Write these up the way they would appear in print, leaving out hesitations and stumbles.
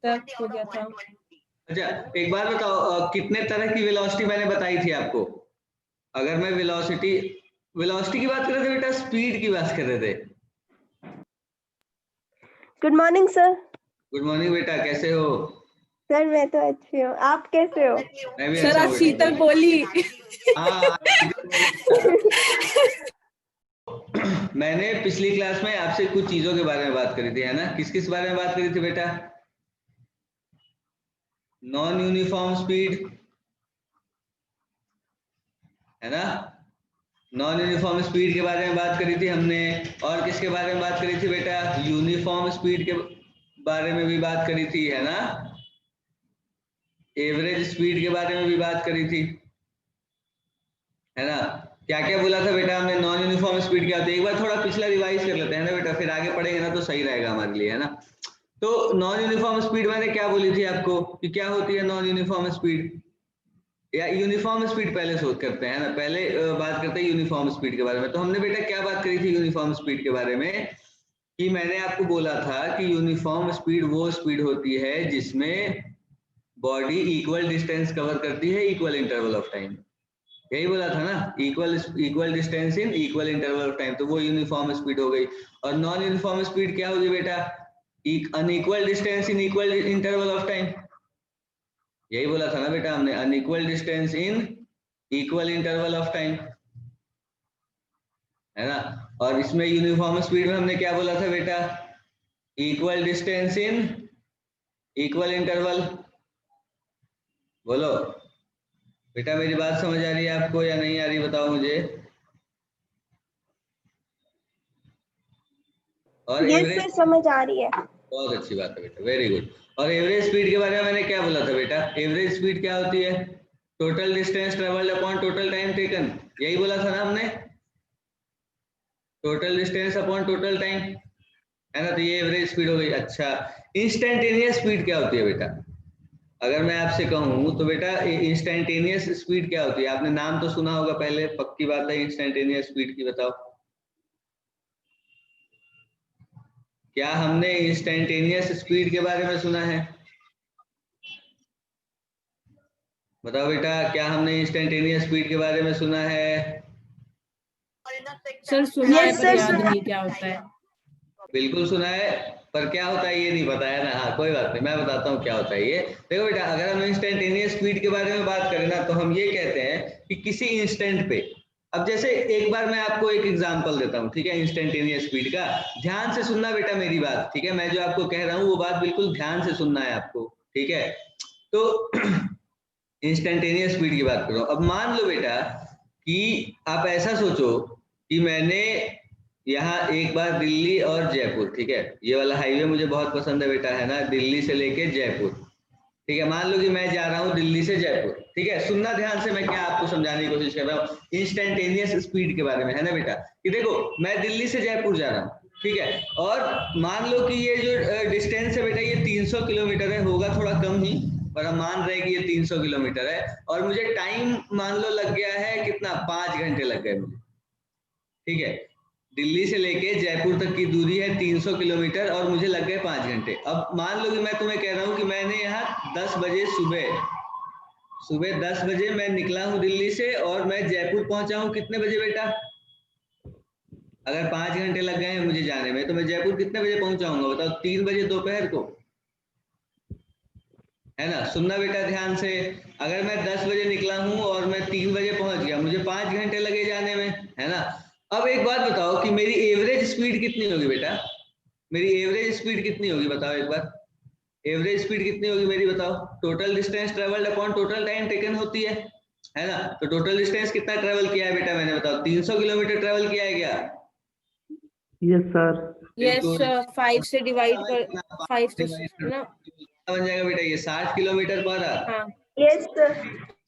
तक हो गया था। अच्छा एक बात बताओ, कितने तरह की वेलोसिटी मैंने बताई थी आपको? अगर मैं वेलोसिटी की बात कर रहे थे बेटा, स्पीड की बात कर रहे थे? Good morning sir. Good morning बेटा, कैसे हो? सर मैं तो अच्छी हूँ, आप कैसे हो? मैं भी सर अच्छा आज हूँ शीतल बेटा। बोली। हाँ मैंने पिछली क्लास में आपसे कुछ चीजों के बारे में बात करी थी, है ना? किस किस बारे में बात करी थी बेटा? नॉन यूनिफॉर्म स्पीड, है ना? नॉन यूनिफॉर्म स्पीड के बारे में बात करी थी हमने। और किसके बारे में बात करी थी बेटा? यूनिफॉर्म स्पीड के बारे में भी बात करी थी, है ना? एवरेज स्पीड के बारे में भी बात करी थी, है ना? क्या क्या बोला था बेटा हमने? नॉन यूनिफॉर्म स्पीड क्या होती है? एक बार थोड़ा पिछला रिवाइज कर लेते हैं ना बेटा, फिर आगे पढ़ेंगे ना तो सही रहेगा हमारे लिए, है ना? तो नॉन यूनिफॉर्म स्पीड मैंने क्या बोली थी आपको कि क्या होती है नॉन यूनिफॉर्म स्पीड? या यूनिफॉर्म स्पीड पहले सोच करते हैं ना, पहले बात करते हैं यूनिफॉर्म स्पीड के बारे में। तो हमने बेटा क्या बात करी थी यूनिफॉर्म स्पीड के बारे में? कि मैंने आपको बोला था कि यूनिफॉर्म स्पीड वो स्पीड होती है जिसमें बॉडी इक्वल डिस्टेंस कवर करती है इक्वल इंटरवल ऑफ टाइम। यही बोला था ना, equal distance in equal interval of time, तो वो यूनिफॉर्म स्पीड हो गई। और नॉन यूनिफॉर्म स्पीड क्या होगी बेटा? Unequal distance in equal interval of time. यही बोला था ना बेटा हमने, unequal distance in equal interval of time, है ना? और इसमें यूनिफॉर्म स्पीड में हमने क्या बोला था बेटा? Equal distance in equal interval. बोलो बेटा, मेरी बात समझ आ रही है आपको या नहीं आ रही, बताओ मुझे। और यस एवरेज, सर समझ आ रही है। बहुत अच्छी बात है बेटा, वेरी गुड। और एवरेज स्पीड के बारे में मैंने क्या बोला था बेटा? एवरेज स्पीड क्या होती है? Total distance travelled upon total time taken. यही बोला था ना हमने, total distance upon total time, है ना? तो ये एवरेज स्पीड हो गई। अच्छा, इंस्टेंटेनियस स्पीड क्या होती है बेटा? अगर मैं आपसे कहूँ तो बेटा इंस्टेंटेनियस स्पीड क्या होती है? आपने नाम तो सुना होगा पहले, पक्की बात है, इंस्टेंटेनियस स्पीड की बताओ। क्या हमने इंस्टेंटेनियस स्पीड के बारे में सुना है? बताओ बेटा, क्या हमने इंस्टेंटेनियस स्पीड के बारे में सुना है? सर सुना है Yes, पर sir, याद सुना नहीं क्या होता है। बिल्कुल सुना है, पर क्या होता है ये नहीं पता है ना? हाँ कोई बात नहीं, मैं बताता हूँ क्या होता है ये। देखो बेटा, अगर हम इंस्टेंटेनियस स्पीड के बारे में बात करें ना, तो हम ये कहते हैं कि किसी इंस्टेंट पे, अब जैसे एक बार मैं आपको एक एग्जांपल देता हूँ, ठीक है? इंस्टेंटेनियस स्पीड का ध्यान से सुनना बेटा मेरी बात, ठीक है? मैं जो आपको कह रहा हूँ वो बात बिल्कुल ध्यान से सुनना है आपको, ठीक है? तो इंस्टेंटेनियस स्पीड की बात करो। अब मान लो बेटा कि आप ऐसा सोचो कि मैंने यहाँ एक बार दिल्ली और जयपुर, ठीक है? ये वाला हाईवे मुझे बहुत पसंद है बेटा, है ना? दिल्ली से लेके जयपुर, ठीक है? मान लो कि मैं जा रहा हूँ दिल्ली से जयपुर, ठीक है? सुनना ध्यान से, मैं क्या आपको समझाने की कोशिश कर रहा हूँ इंस्टेंटेनियस स्पीड के बारे में, है ना बेटा? कि देखो मैं दिल्ली से जयपुर जा रहा हूँ, ठीक है? और मान लो कि ये जो डिस्टेंस है बेटा ये 300 किलोमीटर है, होगा थोड़ा कम ही, पर हम मान रहे हैं कि ये 300 किलोमीटर है। और मुझे टाइम मान लो लग गया है कितना, 5 घंटे लग गए मुझे, ठीक है? दिल्ली से लेके जयपुर तक की दूरी है 300 किलोमीटर और मुझे लग गए 5 घंटे। अब मान लो कि मैं तुम्हें कह रहा हूँ कि मैंने यहाँ 10 बजे सुबह 10 बजे मैं निकला हूँ दिल्ली से, और मैं जयपुर पहुंचा हूँ कितने बजे बेटा? अगर 5 घंटे लग गए हैं मुझे जाने में, तो मैं जयपुर कितने बजे पहुंचाऊंगा बताओ? 3 बजे दोपहर को, है ना? सुनना बेटा ध्यान से, अगर मैं 10 बजे निकला हूं और मैं 3 बजे पहुंच गया, मुझे 5 घंटे लगे जाने में, है ना? अब एक बात बताओ कि मेरी एवरेज स्पीड कितनी होगी बेटा? मेरी एवरेज स्पीड कितनी होगी बताओ एक बार? एवरेज स्पीड कितनी होगी मेरी बताओ? Total distance travelled upon total time taken होती है ना? तो टोटल डिस्टेंस कितना ट्रेवल किया है बेटा मैंने, बताओ? 300 किलोमीटर ट्रेवल किया है क्या? Yes sir. यस सर, 5 से डिवाइड कर 5 से ना बन जाएगा बेटा ये 60 किलोमीटर पर आवर। हाँ yes sir.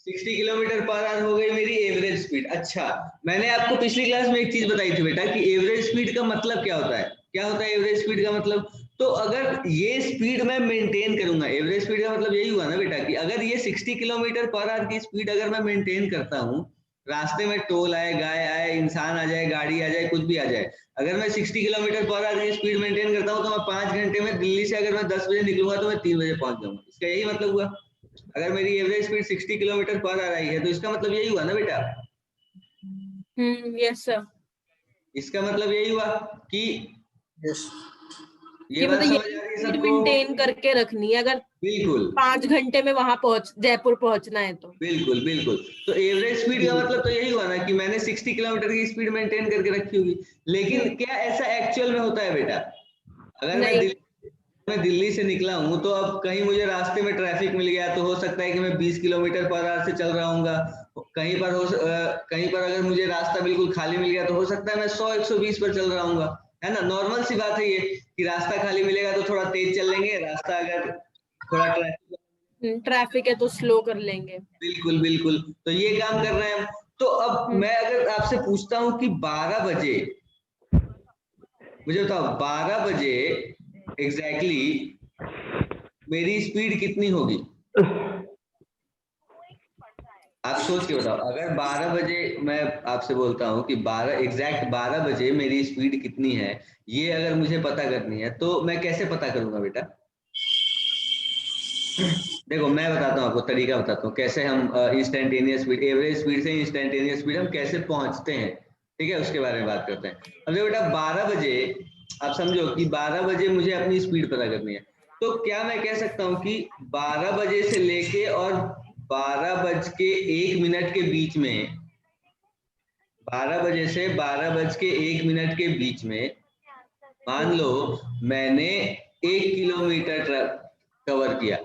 60 kilometre per hour हो गई मेरी एवरेज स्पीड। अच्छा, मैंने आपको पिछली क्लास में एक चीज बताई थी बेटा कि एवरेज स्पीड का मतलब क्या होता है? क्या होता है एवरेज स्पीड का मतलब? तो अगर ये स्पीड मैं मेंटेन करूंगा, एवरेज स्पीड का मतलब यही हुआ ना बेटा कि अगर ये 60 किलोमीटर पर आवर की स्पीड अगर मैं मेंटेन करता हूं, रास्ते में टोल आए, गाय आए, इंसान आ जाए, गाड़ी आ जाए, कुछ भी आ जाए, अगर मैं 60 किलोमीटर पर आवर की स्पीड मेंटेन करता हूँ तो मैं 5 घंटे में दिल्ली से अगर मैं 10 बजे निकलूंगा तो मैं 3 बजे पहुंच जाऊंगा। इसका यही मतलब हुआ। अगर मेरी average speed 60 kilometre per hour आई है तो इसका मतलब यही हुआ ना बेटा। Yes sir. इसका मतलब यही हुआ कि ये कि बात मतलब समझ ये आ रही है स्पीड सबको? मेंटेन करके रखनी है अगर बिल्कुल 5 घंटे में वहां जयपुर पहुंचना है तो। बिल्कुल बिल्कुल। तो एवरेज स्पीड का मतलब तो यही हुआ ना कि मैंने 60 किलोमीटर की स्पीड मेंटेन करके रखी होगी। लेकिन क्या ऐसा एक्चुअल में होता है बेटा? अगर नहीं। मैं दिल्ली से निकला हूं तो अब कहीं मुझे रास्ते में ट्रैफिक मिल गया तो हो सकता है कि मैं 20 किलोमीटर पर आवर से चल रहा हूँगा। कहीं पर अगर मुझे रास्ता बिल्कुल खाली मिल गया तो हो सकता है मैं 100-120 पर चल रहा हूँगा, है ना। नॉर्मल सी बात है ये कि रास्ता खाली मिलेगा तो थोड़ा तेज चल लेंगे, रास्ता अगर थोड़ा ट्रैफिक है तो स्लो कर लेंगे। बिल्कुल बिल्कुल। तो ये काम कर रहे हैं हम। तो अब मैं अगर आपसे पूछता हूँ कि 12 बजे, मुझे बताओ 12 बजे एग्जैक्टली मेरी स्पीड कितनी होगी? आप सोच के बताओ। अगर 12 बजे मैं आपसे बोलता हूँ कि 12 बजे मेरी स्पीड कितनी है, ये अगर मुझे पता करनी है तो मैं कैसे पता करूंगा बेटा? देखो मैं बताता हूँ आपको, तरीका बताता हूँ कैसे हम इंस्टेंटेनियस स्पीड, एवरेज स्पीड से इंस्टेंटेनियस स्पीड हम कैसे पहुंचते हैं, ठीक है, उसके बारे में बात करते हैं। अब देखो बेटा 12 बजे आप समझो कि 12 बजे मुझे अपनी स्पीड पता करनी है। तो क्या मैं कह सकता हूँ कि 12 बजे से लेके और 12:01 के बीच में, 12 बजे से 12:01 के बीच में मान लो मैंने 1 किलोमीटर कवर किया,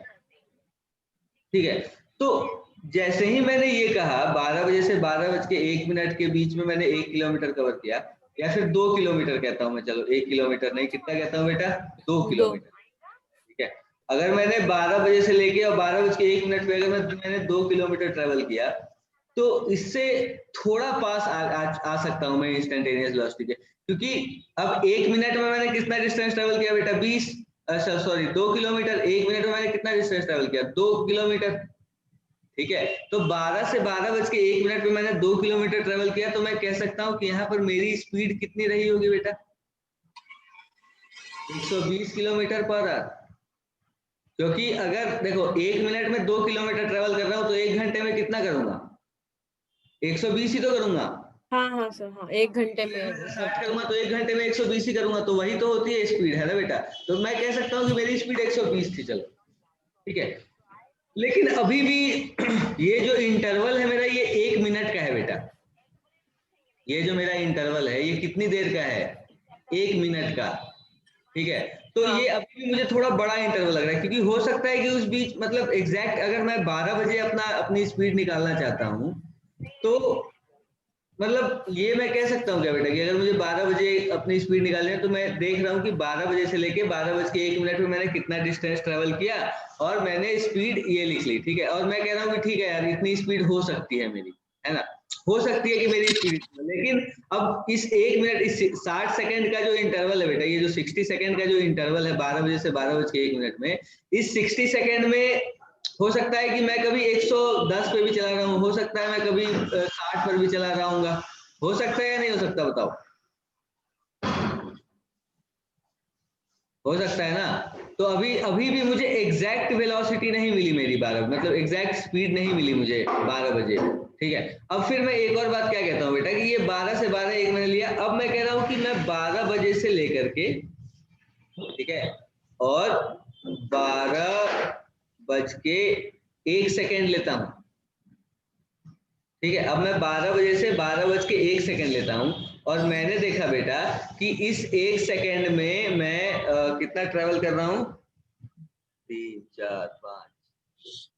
ठीक है। तो जैसे ही मैंने ये कहा 12 बजे से 12:01 के बीच में मैंने 1 किलोमीटर कवर किया, या फिर 2 किलोमीटर कहता हूं मैं, चलो 1 किलोमीटर नहीं, कितना कहता हूं बेटा? 2 किलोमीटर, ठीक है। अगर मैंने 12 बजे से लेके और 12:01 पे अगर मैंने 2 किलोमीटर ट्रेवल किया तो इससे थोड़ा पास आ सकता हूं मैं इंस्टेंटेनियस वेलोसिटी के, क्योंकि अब 1 मिनट में मैंने कितना डिस्टेंस ट्रेवल किया बेटा? 20, अच्छा सॉरी 2 किलोमीटर। 1 मिनट में मैंने कितना डिस्टेंस ट्रेवल किया? 2 किलोमीटर, ठीक है। तो 12 से 12:01 में मैंने 2 किलोमीटर ट्रेवल किया, तो मैं कह सकता हूं कि यहाँ पर मेरी स्पीड कितनी रही होगी बेटा? 120 किलोमीटर पर आवर। क्योंकि अगर देखो 1 मिनट में 2 किलोमीटर ट्रेवल कर रहा हूं तो 1 घंटे में कितना करूंगा? 120 ही तो करूंगा। हाँ हाँ सर, हाँ 1 घंटे में 60 करूंगा तो 1 घंटे में 120 ही करूंगा, तो वही तो होती है स्पीड, है ना बेटा। तो मैं कह सकता हूँ कि मेरी स्पीड 120 थी, चलो ठीक है। लेकिन अभी भी ये जो इंटरवल है मेरा, ये 1 मिनट का है बेटा। ये जो मेरा इंटरवल है ये कितनी देर का है? 1 मिनट का, ठीक है। तो ये अभी भी मुझे थोड़ा बड़ा इंटरवल लग रहा है, क्योंकि हो सकता है कि उस बीच मतलब एग्जैक्ट अगर मैं 12 बजे अपनी स्पीड निकालना चाहता हूँ तो मतलब ये मैं कह सकता हूँ क्या बेटा कि अगर मुझे 12 बजे अपनी स्पीड निकालनी है तो मैं देख रहा हूँ कि 12 बजे से लेके 12:01 में मैंने कितना डिस्टेंस ट्रेवल किया और मैंने स्पीड ये लिख ली, ठीक है। और मैं कह रहा हूँ कि ठीक है यार, इतनी स्पीड हो सकती है मेरी, है ना, हो सकती है कि मेरी स्पीड। लेकिन अब इस 1 मिनट, इस 60 सेकंड का जो इंटरवल है बेटा, ये जो 60 सेकंड का जो इंटरवल है 12 बजे से 12:01 में, इस 60 सेकंड में हो सकता है कि मैं कभी 110 पे भी चला रहा हूँ, हो सकता है मैं कभी 60 पर भी चला रहा हूँ, हो सकता है या नहीं हो सकता? बताओ, हो सकता है ना। तो अभी भी मुझे एग्जैक्ट वेलोसिटी नहीं मिली मेरी 12, मतलब एग्जैक्ट स्पीड नहीं मिली मुझे 12 बजे, ठीक है। अब फिर मैं एक और बात क्या कहता हूँ बेटा कि ये 12 से 12:01 मैंने लिया, अब मैं कह रहा हूँ कि मैं 12 बजे से लेकर के, ठीक है, और 12:01 लेता हूँ, ठीक है। अब मैं 12 बजे से 12:01 लेता हूँ और मैंने देखा बेटा कि इस 1 सेकंड में मैं कितना ट्रेवल कर रहा हूँ? 3 4 5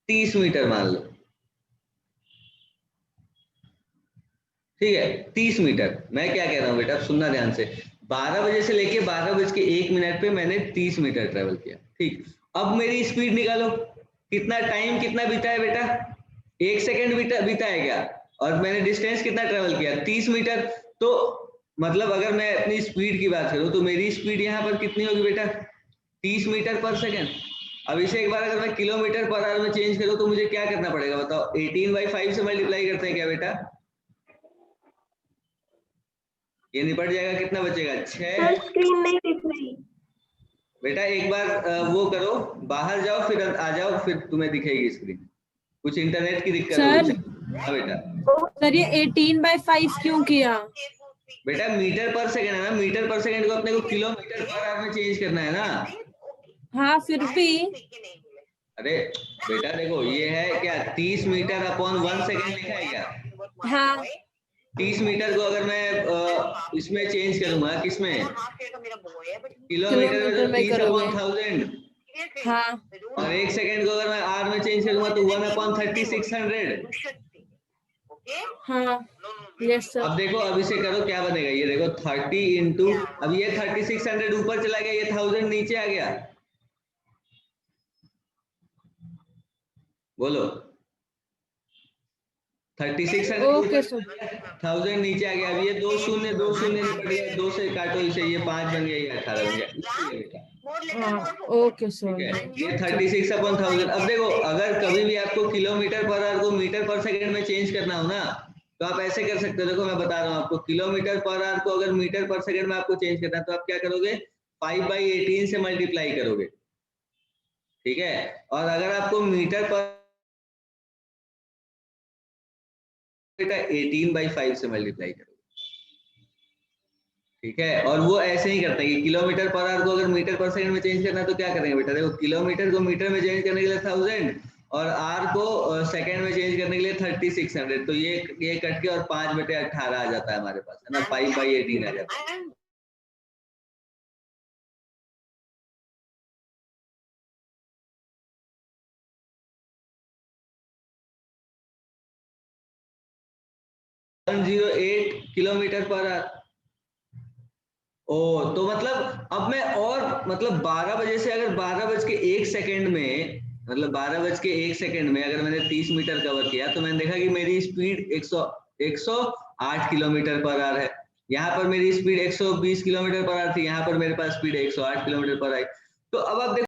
30 मीटर मान लो, ठीक है, 30 मीटर। मैं क्या कह रहा हूँ बेटा, सुनना ध्यान से, 12 बजे से लेके 12:01 पे मैंने 30 मीटर ट्रेवल किया, ठीक। अब मेरी स्पीड निकालो, कितना टाइम कितना बीता है बेटा? 1 सेकंड बीता है क्या? और मैंने डिस्टेंस कितना ट्रेवल किया? 30 मीटर। तो मतलब अगर मैं अपनी स्पीड की बात करूं तो मेरी स्पीड यहाँ पर कितनी होगी बेटा? 30 मीटर पर सेकंड, अब इसे एक बार अगर मैं किलोमीटर पर आवर में चेंज करूं तो मुझे क्या करना पड़ेगा बताओ? 18/5 से मल्टीप्लाई करते हैं क्या बेटा? ये निपट जाएगा, कितना बचेगा? 6। सर स्क्रीन नहीं दिख रही। बेटा एक बार वो करो, बाहर जाओ फिर आ जाओ, फिर तुम्हें दिखेगी स्क्रीन। कुछ इंटरनेट की दिक्कत सर। होगी। हाँ बेटा। सर ये 18/5 क्यों किया? बेटा मीटर पर सेकंड है ना, मीटर पर सेकंड को अपने को किलोमीटर पर आवर में चेंज करना है ना। हाँ फिर भी। अरे बेटा देखो, ये है क्या 30 मीटर अपॉन 1 सेकंड लिखा है क्या? हाँ 30 मीटर को अगर मैं इसमें चेंज करूंगा, किसमें? किलोमीटर में, तो 30 करोगे। अपॉन 1000। हाँ और 1 सेकंड को अगर मैं आर में चेंज करूंगा तो 1/3600। हाँ यस सर। अब देखो, अब इसे करो क्या बनेगा, ये देखो 30 इंटू, अब ये 3600 ऊपर चला गया, ये 1000 नीचे आ गया। बोलो 3600 ओके ऊपर सर। 1000 नीचे आ गया। अब ये 2 शून्य निकल गया, 2 से काटो इसे, ये 5 बन गया, ये 18 बन गया। इसलिए बेटा हाँ ओके ठीक सर। है, ये 36/1000। अब देखो, अगर कभी भी आपको किलोमीटर पर आवर को मीटर पर सेकंड में चेंज करना हो ना, तो आप ऐसे कर सकते हो। देखो मैं बता रहा हूँ आपको, किलोमीटर पर आवर को अगर मीटर पर सेकंड में आपको चेंज करना है तो आप क्या करोगे? 5/18 से मल्टीप्लाई करोगे, ठीक है। और अगर आपको मीटर पर, बेटा 18/5 से मल्टीप्लाई करोगे, ठीक है। और वो ऐसे ही करता है कि किलोमीटर पर आवर को अगर मीटर पर सेकंड में चेंज करना है तो क्या करेंगे बेटा? देखो किलोमीटर को मीटर में चेंज करने के लिए 1000 और आर को सेकंड में चेंज करने के लिए 3600। तो ये कट के और 5/18 आ जाता है हमारे पास, है ना, 5/18 आ जाता है। Kilometre per our. ओ तो मतलब अब मैं और मतलब 12 बजे से, अगर 12:01 में, मतलब 12:01 में अगर मैंने 30 मीटर कवर किया तो मैंने देखा कि मेरी स्पीड 108 किलोमीटर पर आवर है। यहाँ पर मेरी स्पीड 120 किलोमीटर पर आवर थी, यहाँ पर मेरे पास स्पीड 108 किलोमीटर पर आई। तो अब आप देखो